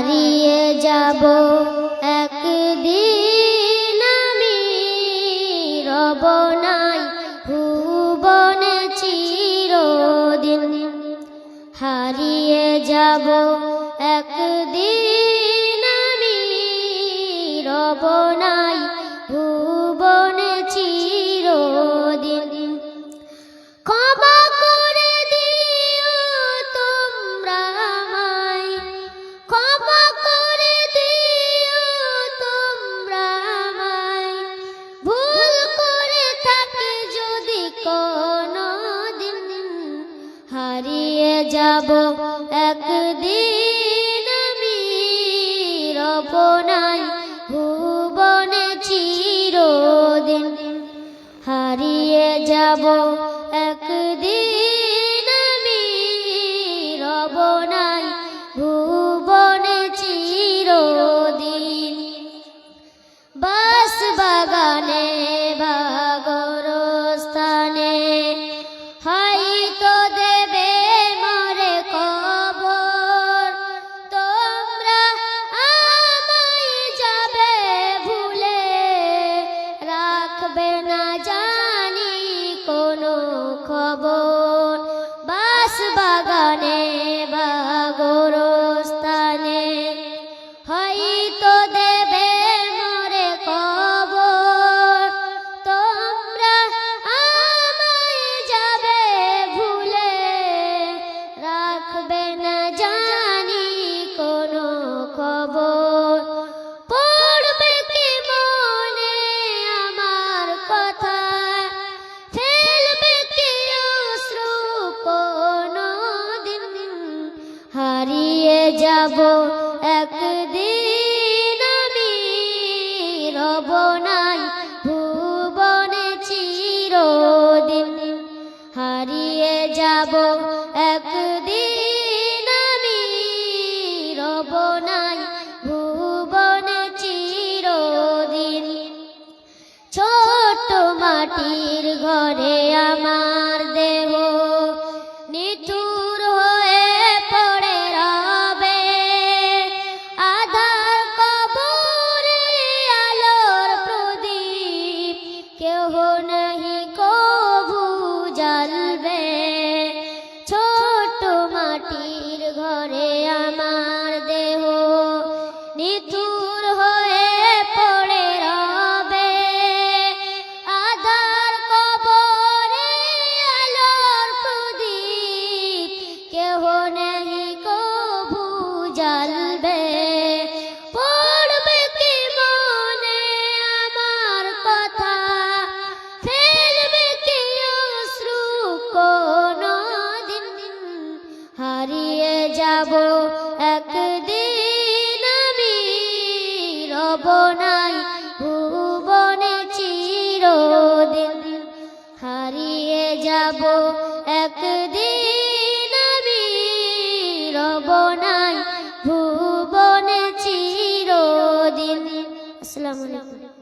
হারিয়ে যাব একদিন আমি, রব নাই ভুবনে চিরদিন। হারিয়ে যাব একদিন আমি, রব নাই ভুবনে চিরদিন। ক্ষমা করে দিও তোমরা আমায়, ক্ষমা করে দিও তোমরা আমায়, ভুল করে থাকে যদি কোনদিন। হারিয়ে যাব একদিন আমি, রব নাই ভুবনে চিরদিন। হারিয়ে যাব একদিন আমি, রব নাই ভুবনে চিরদিন। বাস বাগানে বা গোরস্থানে হয়তো দেবে মরে কবর, তোমরা আমায় যাবে ভুলে, রাখবে না জানি কোনো খবর। বাস বাগানে বা গোরস্থানে হয়তো দেবে মরে কবর, তোমরা আমায় যাবে ভুলে, রাখবে না জানি কোনো খবর। পড়বে কি মনে আমার কথা, ফেলবে কি অশ্রু কোনদিন। হারিয়ে যাব একদিন আমি, রব নাই ভুবনে চিরদিন। হারিয়ে যাব একদিন আমি, রব নাই ভুবনে চিরদিন। ছোট মাটির ঘরে আমার দেহ নিথুর হয়ে পড়ে রবে, আধার কবরে আলোর প্রদীপ কেহ নাহি কভু জ্বালবে। ছোট মাটির ঘরে আমার দেহ নিথুর হয়ে পড়ে রবে, আধার কবরে আলোর প্রদীপ কেহ নাহি কভু জ্বালবে। পড়বে কি মনে আমার কথা, ফেলবে কি অশ্রু কোনদিন। হারিয়ে যাব একদিন আমি, রব নাই ভুবনে চিরদিন। হারিয়ে যাব একদিন আমি, রব নাই ভুবনে চিরদিন। আসসালামু আলাইকুম।